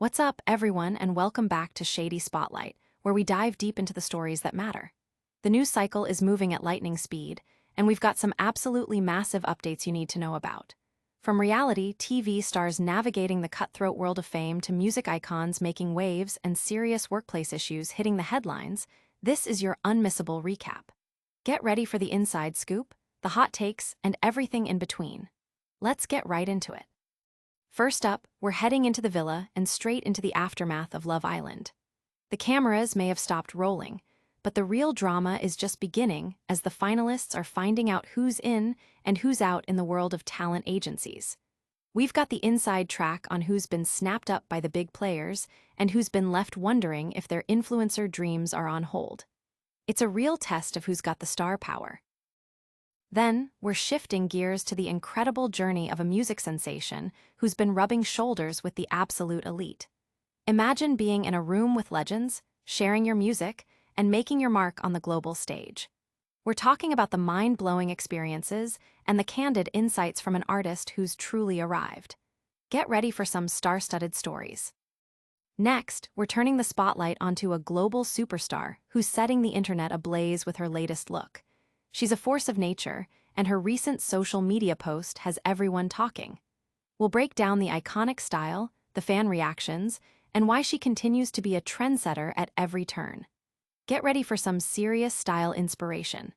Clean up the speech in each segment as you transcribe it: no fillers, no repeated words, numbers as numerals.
What's up, everyone, and welcome back to Shady Spotlight, where we dive deep into the stories that matter. The news cycle is moving at lightning speed, and we've got some absolutely massive updates you need to know about. From reality TV stars navigating the cutthroat world of fame to music icons making waves and serious workplace issues hitting the headlines, this is your unmissable recap. Get ready for the inside scoop, the hot takes, and everything in between. Let's get right into it. First up, we're heading into the villa and straight into the aftermath of Love Island. The cameras may have stopped rolling, but the real drama is just beginning as the finalists are finding out who's in and who's out in the world of talent agencies. We've got the inside track on who's been snapped up by the big players and who's been left wondering if their influencer dreams are on hold. It's a real test of who's got the star power. Then, we're shifting gears to the incredible journey of a music sensation who's been rubbing shoulders with the absolute elite. Imagine being in a room with legends, sharing your music, and making your mark on the global stage. We're talking about the mind-blowing experiences and the candid insights from an artist who's truly arrived. Get ready for some star-studded stories. Next, we're turning the spotlight onto a global superstar who's setting the internet ablaze with her latest look. She's a force of nature, and her recent social media post has everyone talking. We'll break down the iconic style, the fan reactions, and why she continues to be a trendsetter at every turn. Get ready for some serious style inspiration.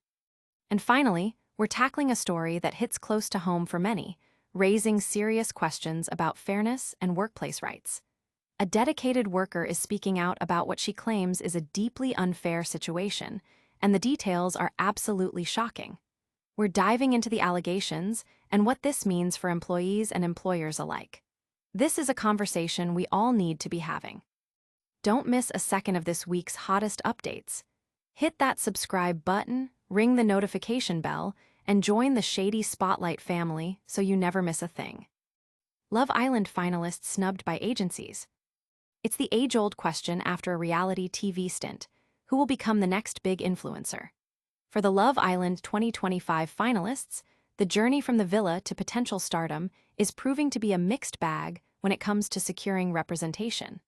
And finally, we're tackling a story that hits close to home for many, raising serious questions about fairness and workplace rights. A dedicated worker is speaking out about what she claims is a deeply unfair situation, and the details are absolutely shocking. We're diving into the allegations and what this means for employees and employers alike. This is a conversation we all need to be having. Don't miss a second of this week's hottest updates. Hit that subscribe button, ring the notification bell, and join the Shady Spotlight family so you never miss a thing. Love Island finalists snubbed by agencies. It's the age-old question after a reality TV stint: who will become the next big influencer? For the Love Island 2025 finalists, the journey from the villa to potential stardom is proving to be a mixed bag when it comes to securing representation.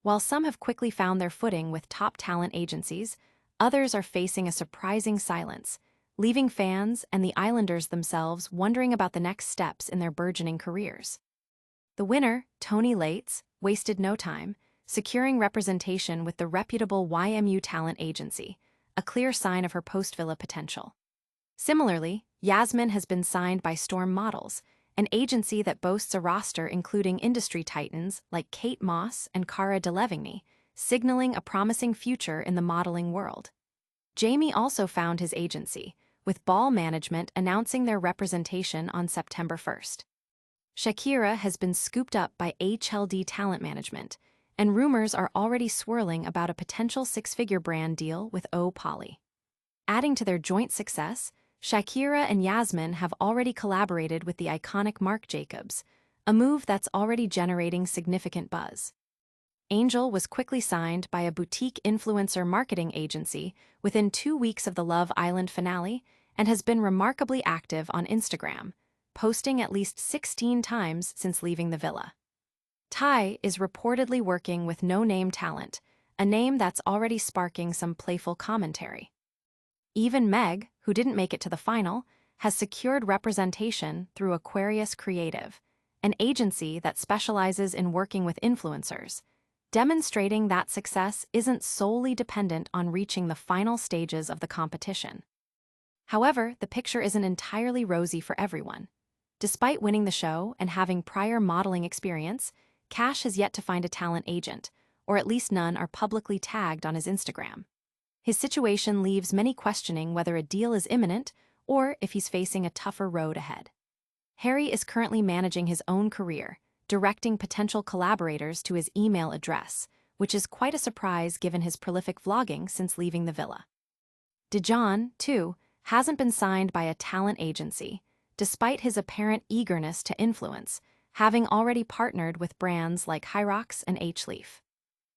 While some have quickly found their footing with top talent agencies, others are facing a surprising silence, leaving fans and the Islanders themselves wondering about the next steps in their burgeoning careers. The winner, Tony Lates, wasted no time, securing representation with the reputable YMU Talent Agency, a clear sign of her post-villa potential. Similarly, Yasmin has been signed by Storm Models, an agency that boasts a roster including industry titans like Kate Moss and Cara Delevingne, signaling a promising future in the modeling world. Jamie also found his agency, with Ball Management announcing their representation on September 1st. Shakira has been scooped up by HLD Talent Management, and rumors are already swirling about a potential six-figure brand deal with O Poly. Adding to their joint success, Shakira and Yasmin have already collaborated with the iconic Marc Jacobs, a move that's already generating significant buzz. Angel was quickly signed by a boutique influencer marketing agency within 2 weeks of the Love Island finale and has been remarkably active on Instagram, posting at least 16 times since leaving the villa. Ty is reportedly working with no-name talent, a name that's already sparking some playful commentary. Even Meg, who didn't make it to the final, has secured representation through Aquarius Creative, an agency that specializes in working with influencers, demonstrating that success isn't solely dependent on reaching the final stages of the competition. However, the picture isn't entirely rosy for everyone. Despite winning the show and having prior modeling experience, Cash has yet to find a talent agent, or at least none are publicly tagged on his Instagram. His situation leaves many questioning whether a deal is imminent or if he's facing a tougher road ahead. Harry is currently managing his own career, directing potential collaborators to his email address, which is quite a surprise given his prolific vlogging since leaving the villa. Dijon, too, hasn't been signed by a talent agency, despite his apparent eagerness to influence, having already partnered with brands like Hyrox and H-Leaf.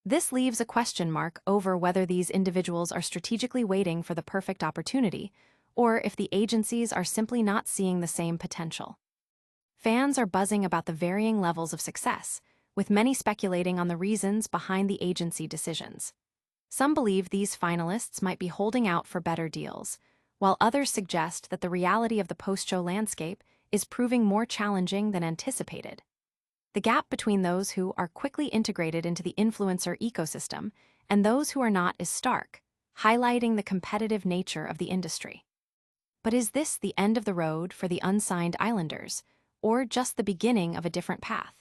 This leaves a question mark over whether these individuals are strategically waiting for the perfect opportunity, or if the agencies are simply not seeing the same potential. Fans are buzzing about the varying levels of success, with many speculating on the reasons behind the agency decisions. Some believe these finalists might be holding out for better deals, while others suggest that the reality of the post-show landscape is proving more challenging than anticipated. The gap between those who are quickly integrated into the influencer ecosystem and those who are not is stark, highlighting the competitive nature of the industry. But is this the end of the road for the unsigned islanders, or just the beginning of a different path?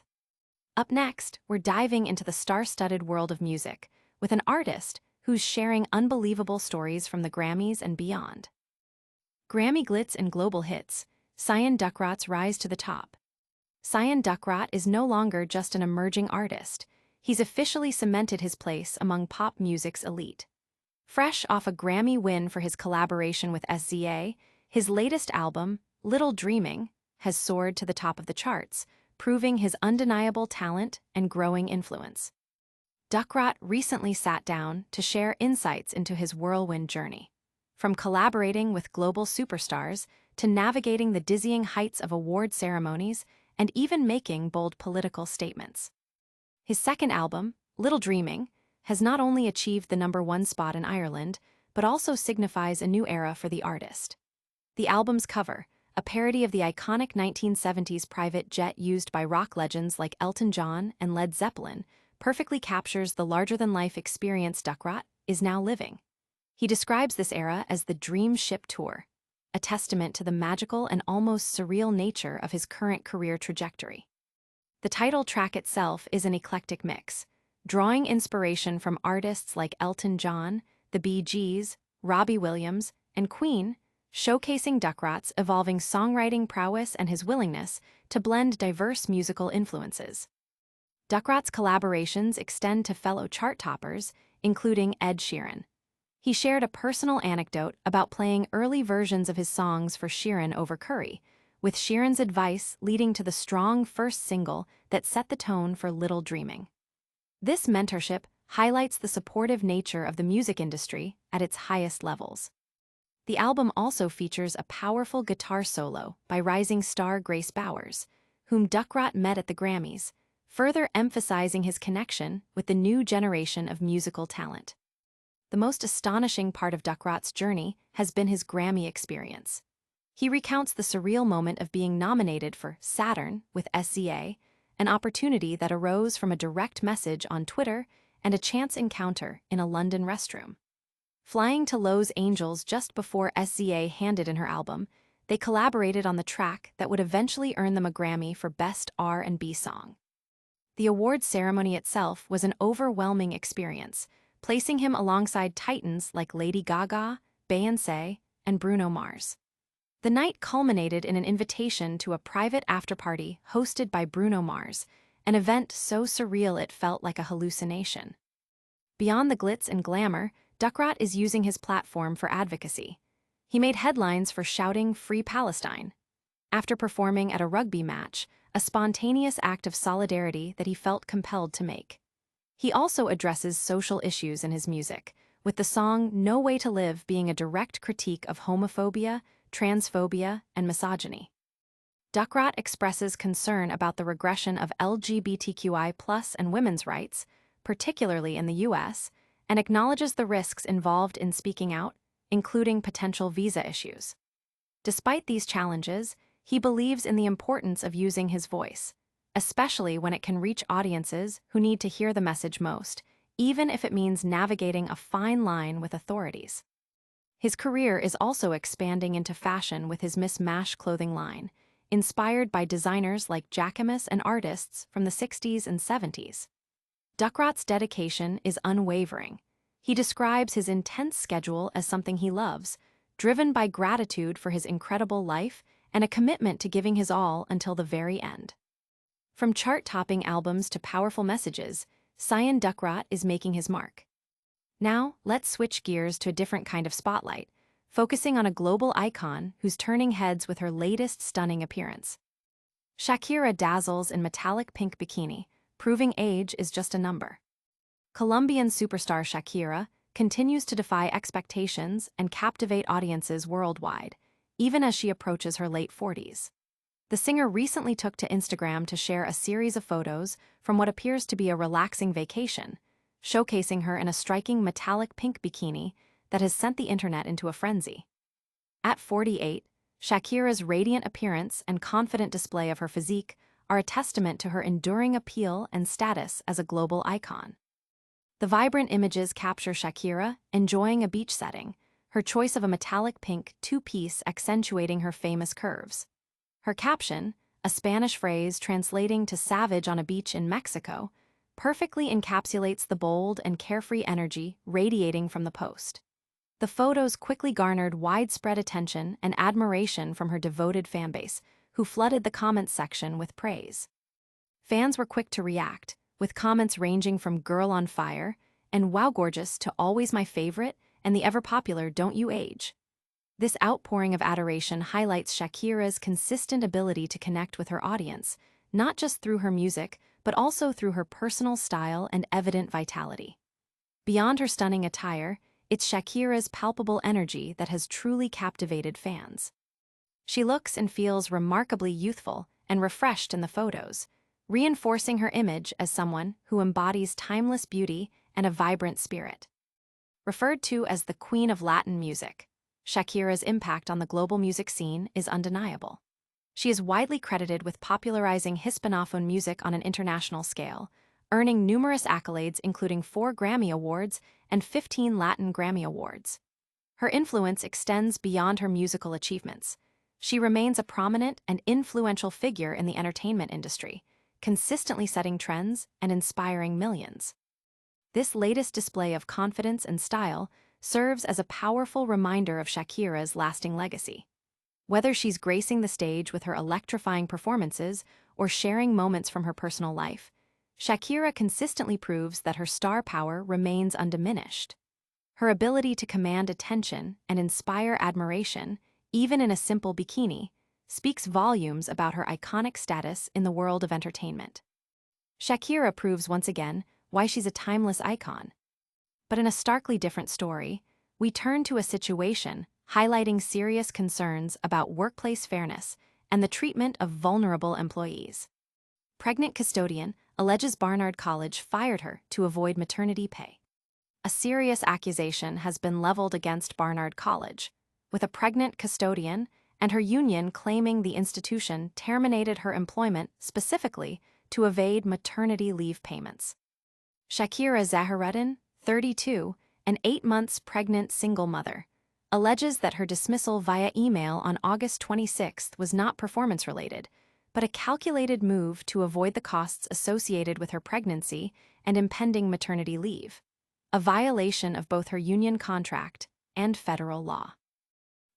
Up next, we're diving into the star-studded world of music with an artist who's sharing unbelievable stories from the Grammys and beyond. Grammy glitz and global hits, Cian Ducrot's rise to the top. Cian Ducrot is no longer just an emerging artist. He's officially cemented his place among pop music's elite. Fresh off a Grammy win for his collaboration with SZA, his latest album, Little Dreaming, has soared to the top of the charts, proving his undeniable talent and growing influence. Ducrot recently sat down to share insights into his whirlwind journey, from collaborating with global superstars to navigating the dizzying heights of award ceremonies and even making bold political statements. His second album, Little Dreaming, has not only achieved the #1 spot in Ireland, but also signifies a new era for the artist. The album's cover, a parody of the iconic 1970s private jet used by rock legends like Elton John and Led Zeppelin, perfectly captures the larger-than-life experience Ducrot is now living. He describes this era as the Dream Ship Tour, a testament to the magical and almost surreal nature of his current career trajectory. The title track itself is an eclectic mix, drawing inspiration from artists like Elton John, the Bee Gees, Robbie Williams, and Queen, showcasing Ducrot's evolving songwriting prowess and his willingness to blend diverse musical influences. Ducrot's collaborations extend to fellow chart toppers, including Ed Sheeran. He shared a personal anecdote about playing early versions of his songs for Sheeran over Curry, with Sheeran's advice leading to the strong first single that set the tone for Little Dreaming. This mentorship highlights the supportive nature of the music industry at its highest levels. The album also features a powerful guitar solo by rising star Grace Bowers, whom Ducrot met at the Grammys, further emphasizing his connection with the new generation of musical talent. The most astonishing part of Ducrot's journey has been his Grammy experience. He recounts the surreal moment of being nominated for Saturn with SZA, an opportunity that arose from a direct message on Twitter and a chance encounter in a London restroom. Flying to Los Angeles just before SZA handed in her album, they collaborated on the track that would eventually earn them a Grammy for Best R&B Song. The awards ceremony itself was an overwhelming experience, placing him alongside titans like Lady Gaga, Beyoncé, and Bruno Mars. The night culminated in an invitation to a private after-party hosted by Bruno Mars, an event so surreal it felt like a hallucination. Beyond the glitz and glamour, Ducrot is using his platform for advocacy. He made headlines for shouting "Free Palestine" after performing at a rugby match, a spontaneous act of solidarity that he felt compelled to make. He also addresses social issues in his music, with the song No Way to Live being a direct critique of homophobia, transphobia, and misogyny. Ducrot expresses concern about the regression of LGBTQI+ and women's rights, particularly in the US, and acknowledges the risks involved in speaking out, including potential visa issues. Despite these challenges, he believes in the importance of using his voice, especially when it can reach audiences who need to hear the message most, even if it means navigating a fine line with authorities. His career is also expanding into fashion with his Miss Mash clothing line, inspired by designers like Jacquemus and artists from the 60s and 70s. Ducrot's dedication is unwavering. He describes his intense schedule as something he loves, driven by gratitude for his incredible life and a commitment to giving his all until the very end. From chart-topping albums to powerful messages, Cian Ducrot is making his mark. Now, let's switch gears to a different kind of spotlight, focusing on a global icon who's turning heads with her latest stunning appearance. Shakira dazzles in metallic pink bikini, proving age is just a number. Colombian superstar Shakira continues to defy expectations and captivate audiences worldwide, even as she approaches her late 40s. The singer recently took to Instagram to share a series of photos from what appears to be a relaxing vacation, showcasing her in a striking metallic pink bikini that has sent the internet into a frenzy. At 48, Shakira's radiant appearance and confident display of her physique are a testament to her enduring appeal and status as a global icon. The vibrant images capture Shakira enjoying a beach setting, her choice of a metallic pink two-piece accentuating her famous curves. Her caption, a Spanish phrase translating to savage on a beach in Mexico, perfectly encapsulates the bold and carefree energy radiating from the post. The photos quickly garnered widespread attention and admiration from her devoted fanbase, who flooded the comments section with praise. Fans were quick to react, with comments ranging from "Girl on Fire" and "Wow Gorgeous" to "Always my favorite" and the ever-popular "Don't You Age." This outpouring of adoration highlights Shakira's consistent ability to connect with her audience, not just through her music, but also through her personal style and evident vitality. Beyond her stunning attire, it's Shakira's palpable energy that has truly captivated fans. She looks and feels remarkably youthful and refreshed in the photos, reinforcing her image as someone who embodies timeless beauty and a vibrant spirit. Referred to as the Queen of Latin music, Shakira's impact on the global music scene is undeniable. She is widely credited with popularizing Hispanophone music on an international scale, earning numerous accolades including 4 Grammy Awards and 15 Latin Grammy Awards. Her influence extends beyond her musical achievements. She remains a prominent and influential figure in the entertainment industry, consistently setting trends and inspiring millions. This latest display of confidence and style serves as a powerful reminder of Shakira's lasting legacy. Whether she's gracing the stage with her electrifying performances or sharing moments from her personal life, Shakira consistently proves that her star power remains undiminished. Her ability to command attention and inspire admiration, even in a simple bikini, speaks volumes about her iconic status in the world of entertainment. Shakira proves once again why she's a timeless icon. But in a starkly different story, we turn to a situation highlighting serious concerns about workplace fairness and the treatment of vulnerable employees. Pregnant custodian alleges Barnard College fired her to avoid maternity pay. A serious accusation has been leveled against Barnard College, with a pregnant custodian and her union claiming the institution terminated her employment specifically to evade maternity leave payments. Shakira Zahareddin, 32, an 8 months pregnant single mother, alleges that her dismissal via email on August 26 was not performance-related, but a calculated move to avoid the costs associated with her pregnancy and impending maternity leave, a violation of both her union contract and federal law.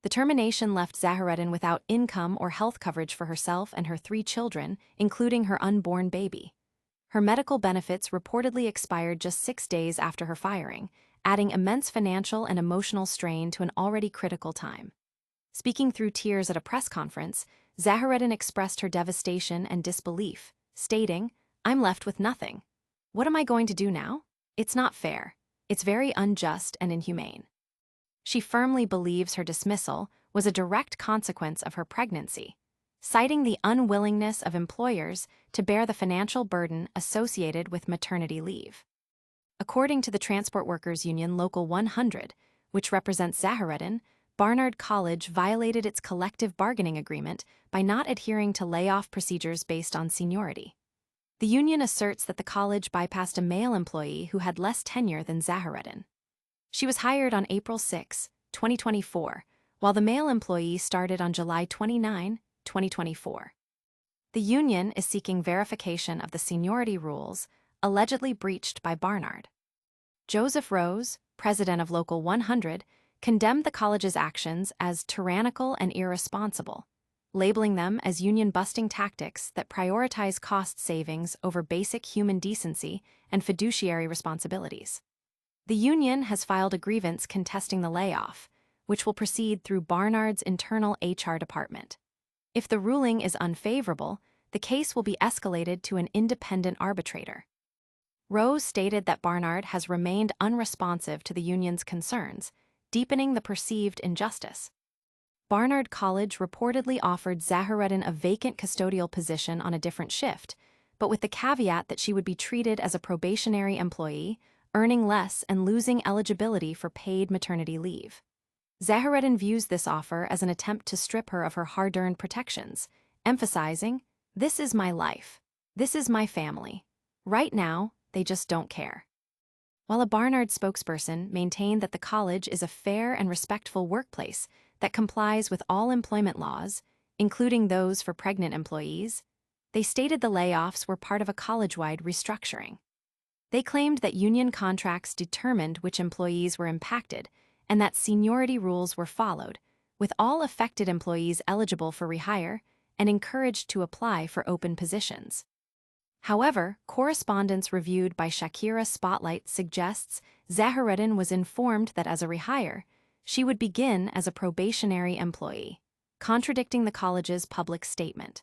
The termination left Zahareddin without income or health coverage for herself and her 3 children, including her unborn baby. Her medical benefits reportedly expired just 6 days after her firing, adding immense financial and emotional strain to an already critical time. Speaking through tears at a press conference, Zahareddin expressed her devastation and disbelief, stating, "I'm left with nothing. What am I going to do now? It's not fair. It's very unjust and inhumane." She firmly believes her dismissal was a direct consequence of her pregnancy, citing the unwillingness of employers to bear the financial burden associated with maternity leave. According to the Transport Workers Union Local 100, which represents Zahareddin, Barnard College violated its collective bargaining agreement by not adhering to layoff procedures based on seniority. The union asserts that the college bypassed a male employee who had less tenure than Zahareddin. She was hired on April 6, 2024, while the male employee started on July 29, 2024. The union is seeking verification of the seniority rules allegedly breached by Barnard. Joseph Rose, president of Local 100, condemned the college's actions as tyrannical and irresponsible, labeling them as union-busting tactics that prioritize cost savings over basic human decency and fiduciary responsibilities. The union has filed a grievance contesting the layoff, which will proceed through Barnard's internal HR department. If the ruling is unfavorable, the case will be escalated to an independent arbitrator. Rose stated that Barnard has remained unresponsive to the union's concerns, deepening the perceived injustice. Barnard College reportedly offered Zahareddin a vacant custodial position on a different shift, but with the caveat that she would be treated as a probationary employee, earning less and losing eligibility for paid maternity leave. Zahareddin views this offer as an attempt to strip her of her hard-earned protections, emphasizing, "This is my life. This is my family. Right now, they just don't care." While a Barnard spokesperson maintained that the college is a fair and respectful workplace that complies with all employment laws, including those for pregnant employees, they stated the layoffs were part of a college-wide restructuring. They claimed that union contracts determined which employees were impacted and that seniority rules were followed, with all affected employees eligible for rehire and encouraged to apply for open positions. However, correspondence reviewed by Shady Spotlight suggests Zahareddin was informed that as a rehire, she would begin as a probationary employee, contradicting the college's public statement.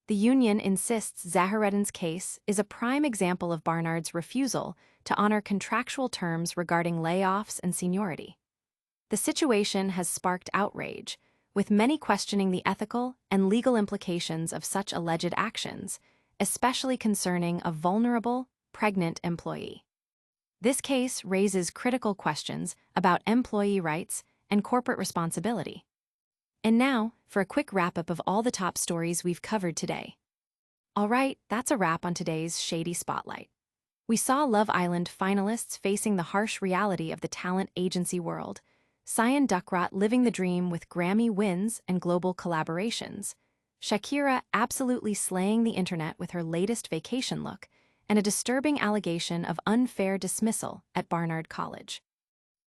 The union insists Zahareddin's case is a prime example of Barnard's refusal to honor contractual terms regarding layoffs and seniority. The situation has sparked outrage, with many questioning the ethical and legal implications of such alleged actions, especially concerning a vulnerable, pregnant employee. This case raises critical questions about employee rights and corporate responsibility. And now, for a quick wrap-up of all the top stories we've covered today. All right, that's a wrap on today's Shady Spotlight. We saw Love Island finalists facing the harsh reality of the talent agency world, Cian Ducrot living the dream with Grammy wins and global collaborations, Shakira absolutely slaying the internet with her latest vacation look, and a disturbing allegation of unfair dismissal at Barnard College.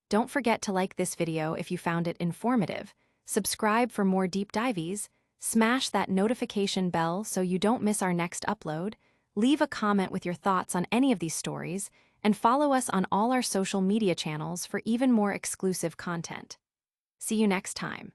Don't forget to like this video if you found it informative, subscribe for more deep dives, smash that notification bell so you don't miss our next upload, leave a comment with your thoughts on any of these stories, and follow us on all our social media channels for even more exclusive content. See you next time.